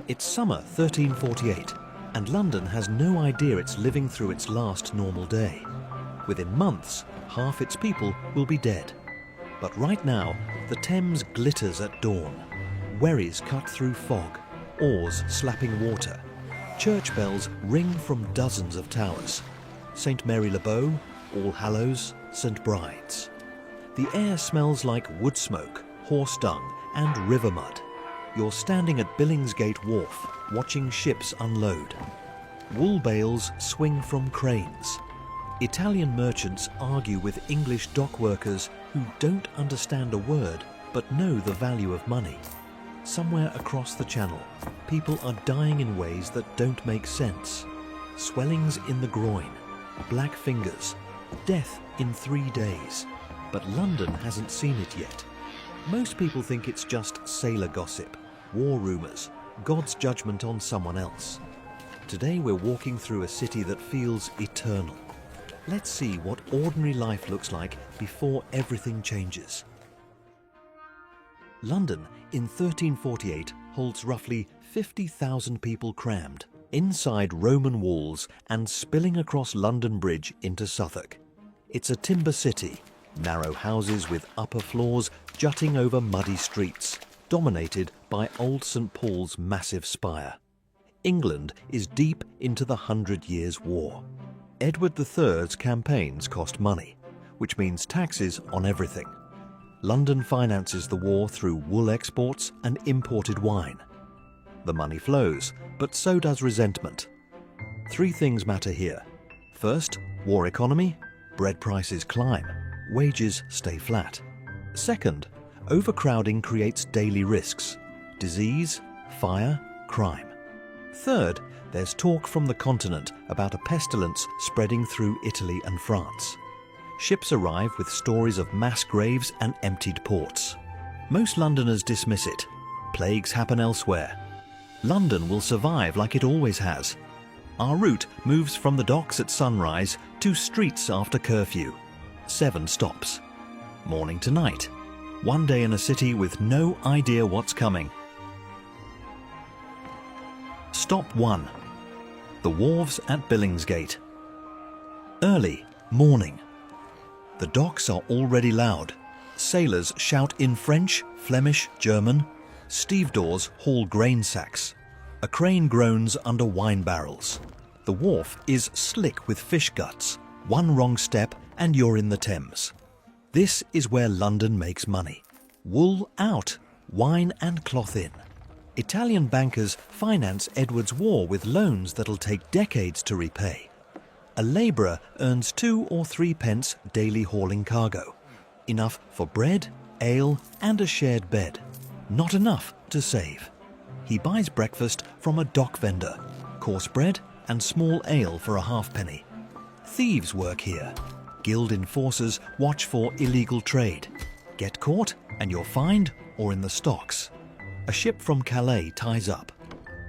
It's summer 1348, and London has no idea it's living through its last normal day. Within months, half its people will be dead. But right now, the Thames glitters at dawn. Wherries cut through fog, oars slapping water. Church bells ring from dozens of towers. St. Mary le Bow, All Hallows, St. Bride's. The air smells like wood smoke, horse dung and river mud. You're standing at Billingsgate Wharf, watching ships unload. Wool bales swing from cranes. Italian merchants argue with English dock workers who don't understand a word but know the value of money. Somewhere across the channel, people are dying in ways that don't make sense. Swellings in the groin, black fingers, death in 3 days. But London hasn't seen it yet. Most people think it's just sailor gossip, war rumours, God's judgment on someone else. Today we're walking through a city that feels eternal. Let's see what ordinary life looks like before everything changes. London in 1348 holds roughly 50,000 people crammed inside Roman walls and spilling across London Bridge into Southwark. It's a timber city, narrow houses with upper floors jutting over muddy streets, dominated by old St. Paul's massive spire. England is deep into the 100 Years' War. Edward III's campaigns cost money, which means taxes on everything. London finances the war through wool exports and imported wine. The money flows, but so does resentment. 3 things matter here. First, war economy, bread prices climb, wages stay flat. Second, overcrowding creates daily risks: disease, fire, crime. Third, there's talk from the continent about a pestilence spreading through Italy and France. Ships arrive with stories of mass graves and emptied ports. Most Londoners dismiss it. Plagues happen elsewhere. London will survive like it always has. Our route moves from the docks at sunrise to streets after curfew. 7 stops. Morning to night. One day in a city with no idea what's coming. Stop 1. The wharves at Billingsgate. Early morning. The docks are already loud. Sailors shout in French, Flemish, German. Stevedores haul grain sacks. A crane groans under wine barrels. The wharf is slick with fish guts. One wrong step and you're in the Thames. This is where London makes money. Wool out, wine and cloth in. Italian bankers finance Edward's war with loans that'll take decades to repay. A labourer earns 2 or 3 pence daily hauling cargo. Enough for bread, ale and a shared bed. Not enough to save. He buys breakfast from a dock vendor, coarse bread and small ale for a halfpenny. Thieves work here. Guild enforcers watch for illegal trade. Get caught and you're fined or in the stocks. A ship from Calais ties up.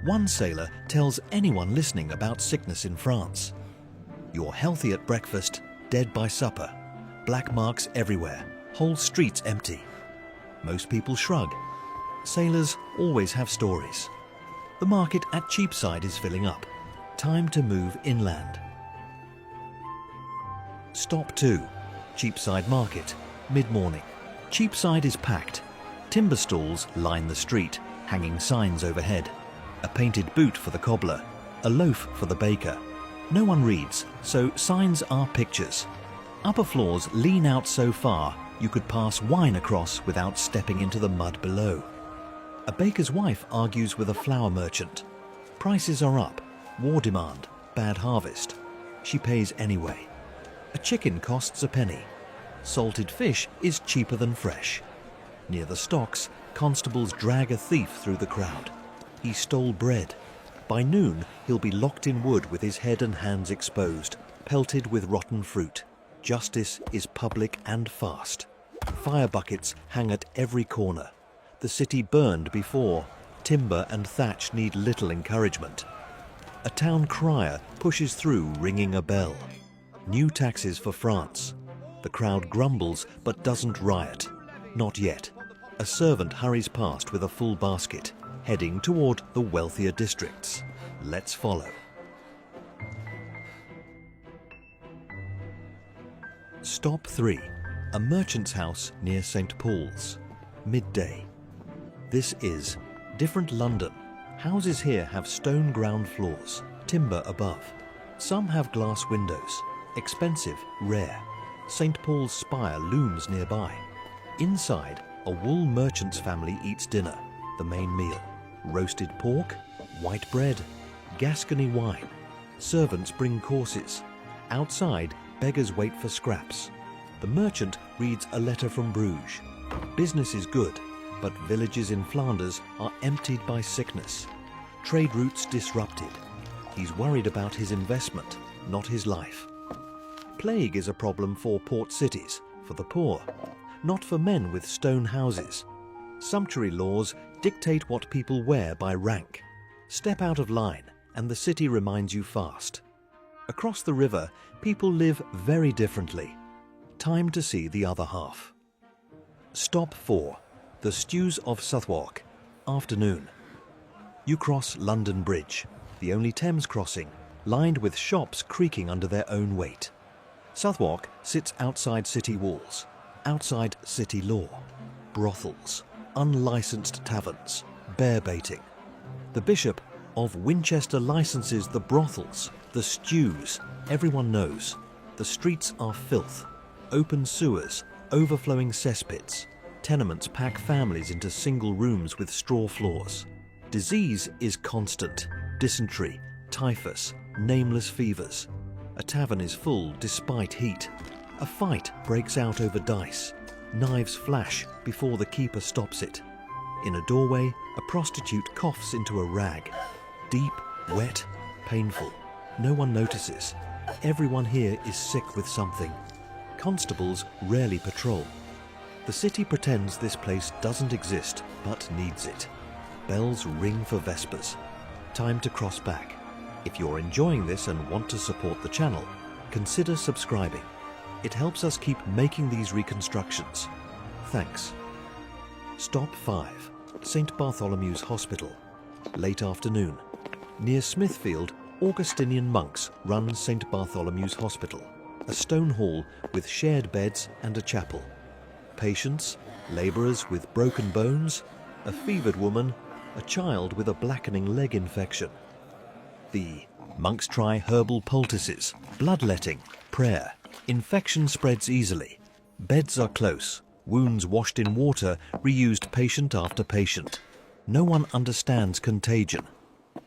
One sailor tells anyone listening about sickness in France. You're healthy at breakfast, dead by supper. Black marks everywhere, whole streets empty. Most people shrug. Sailors always have stories. The market at Cheapside is filling up. Time to move inland. Stop 2. Cheapside Market, mid-morning. Cheapside is packed. Timber stalls line the street, hanging signs overhead. A painted boot for the cobbler, a loaf for the baker. No one reads, so signs are pictures. Upper floors lean out so far you could pass wine across without stepping into the mud below. A baker's wife argues with a flour merchant. Prices are up, war demand, bad harvest. She pays anyway. A chicken costs a penny. Salted fish is cheaper than fresh. Near the stocks, constables drag a thief through the crowd. He stole bread. By noon, he'll be locked in wood with his head and hands exposed, pelted with rotten fruit. Justice is public and fast. Fire buckets hang at every corner. The city burned before. Timber and thatch need little encouragement. A town crier pushes through ringing a bell. New taxes for France. The crowd grumbles but doesn't riot. Not yet. A servant hurries past with a full basket. heading toward the wealthier districts. Let's follow. Stop 3. A merchant's house near St. Paul's. Midday. This is different London. Houses here have stone ground floors, timber above. Some have glass windows. Expensive, rare. St. Paul's spire looms nearby. Inside, a wool merchant's family eats dinner, the main meal. Roasted pork, white bread, Gascony wine. Servants bring courses. Outside, beggars wait for scraps. The merchant reads a letter from Bruges. Business is good, but villages in Flanders are emptied by sickness. Trade routes disrupted. He's worried about his investment, not his life. Plague is a problem for port cities, for the poor, not for men with stone houses. Sumptuary laws dictate what people wear by rank. Step out of line, and the city reminds you fast. Across the river, people live very differently. Time to see the other half. Stop 4. The Stews of Southwark. Afternoon. You cross London Bridge, the only Thames crossing, lined with shops creaking under their own weight. Southwark sits outside city walls, outside city law. Brothels, unlicensed taverns, bear baiting. The Bishop of Winchester licenses the brothels, the stews, everyone knows. The streets are filth, open sewers, overflowing cesspits. Tenements pack families into single rooms with straw floors. Disease is constant. Dysentery, typhus, nameless fevers. A tavern is full despite heat. A fight breaks out over dice. Knives flash before the keeper stops it. In a doorway, a prostitute coughs into a rag. Deep, wet, painful. No one notices. Everyone here is sick with something. Constables rarely patrol. The city pretends this place doesn't exist, but needs it. Bells ring for Vespers. Time to cross back. If you're enjoying this and want to support the channel, consider subscribing. It helps us keep making these reconstructions. Thanks. Stop 5. St. Bartholomew's Hospital. Late afternoon. Near Smithfield, Augustinian monks run St. Bartholomew's Hospital, a stone hall with shared beds and a chapel. Patients, labourers with broken bones, a fevered woman, a child with a blackening leg infection. The monks try herbal poultices, bloodletting, prayer. Infection spreads easily. Beds are close, wounds washed in water, reused patient after patient. No one understands contagion.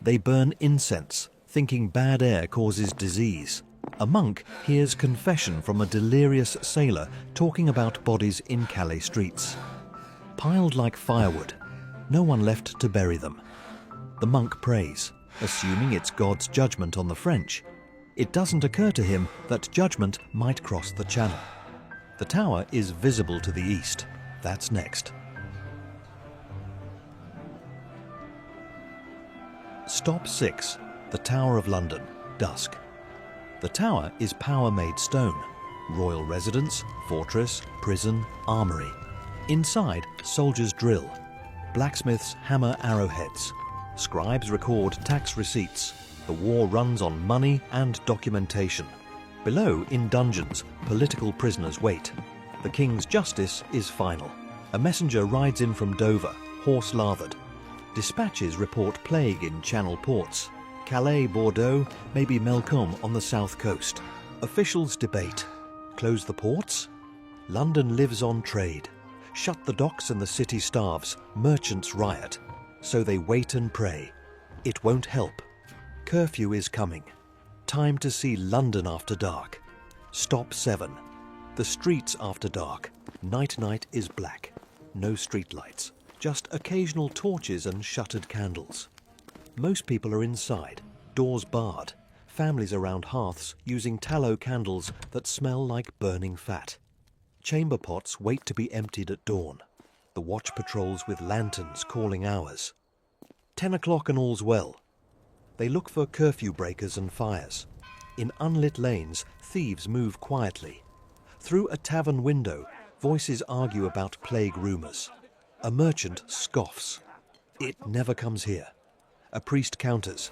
They burn incense, thinking bad air causes disease. A monk hears confession from a delirious sailor talking about bodies in Calais streets. Piled like firewood, no one left to bury them. The monk prays, assuming it's God's judgment on the French. It doesn't occur to him that judgment might cross the channel. The tower is visible to the east. That's next. Stop 6. The Tower of London. Dusk. The tower is power-made stone. Royal residence, fortress, prison, armoury. Inside, soldiers drill. Blacksmiths hammer arrowheads. Scribes record tax receipts. The war runs on money and documentation. Below, in dungeons, political prisoners wait. The king's justice is final. A messenger rides in from Dover, horse-lathered. Dispatches report plague in Channel ports. Calais, Bordeaux, maybe Melcombe on the south coast. Officials debate. Close the ports? London lives on trade. Shut the docks and the city starves. Merchants riot. So they wait and pray. It won't help. Curfew is coming. Time to see London after dark. Stop 7. The streets after dark. Night is black. No street lights. Just occasional torches and shuttered candles. Most people are inside, doors barred, families around hearths using tallow candles that smell like burning fat. Chamber pots wait to be emptied at dawn. The watch patrols with lanterns calling hours. 10 o'clock and all's well. They look for curfew breakers and fires. In unlit lanes, thieves move quietly. Through a tavern window, voices argue about plague rumours. A merchant scoffs. It never comes here. A priest counters.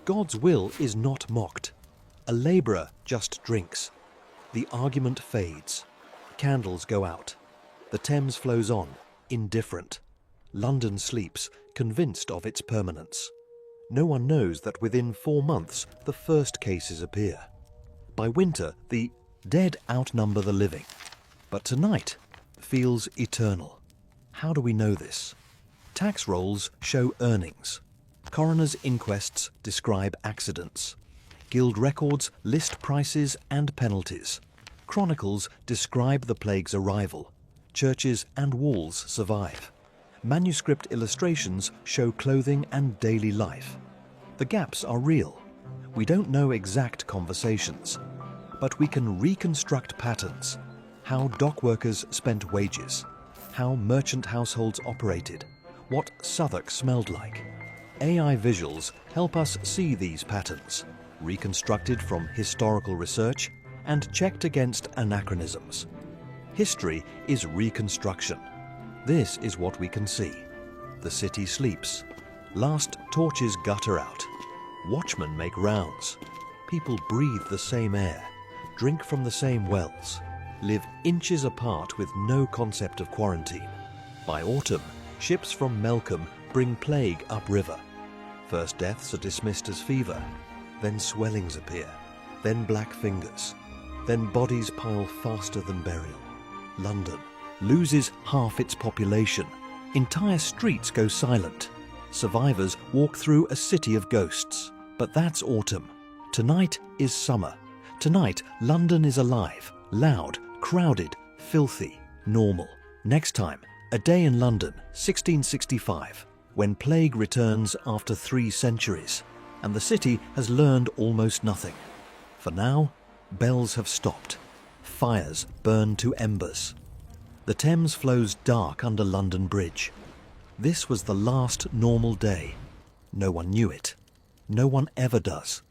God's will is not mocked. A labourer just drinks. The argument fades. Candles go out. The Thames flows on, indifferent. London sleeps, convinced of its permanence. No one knows that within 4 months the first cases appear. By winter, the dead outnumber the living. But tonight feels eternal. How do we know this? Tax rolls show earnings. Coroners' inquests describe accidents. Guild records list prices and penalties. Chronicles describe the plague's arrival. Churches and walls survive. Manuscript illustrations show clothing and daily life. The gaps are real. We don't know exact conversations, but we can reconstruct patterns. How dock workers spent wages, how merchant households operated, what Southwark smelled like. AI visuals help us see these patterns, reconstructed from historical research and checked against anachronisms. History is reconstruction. This is what we can see. The city sleeps. Last torches gutter out. Watchmen make rounds. People breathe the same air, drink from the same wells, live inches apart with no concept of quarantine. By autumn, ships from Melcombe bring plague upriver. First deaths are dismissed as fever, then swellings appear, then black fingers, then bodies pile faster than burial. London loses half its population. Entire streets go silent. Survivors walk through a city of ghosts. But that's autumn. Tonight is summer. Tonight, London is alive, loud, crowded, filthy, normal. Next time, A Day in London, 1665, when plague returns after 3 centuries, and the city has learned almost nothing. For now, bells have stopped. Fires burn to embers. The Thames flows dark under London Bridge. This was the last normal day. No one knew it. No one ever does.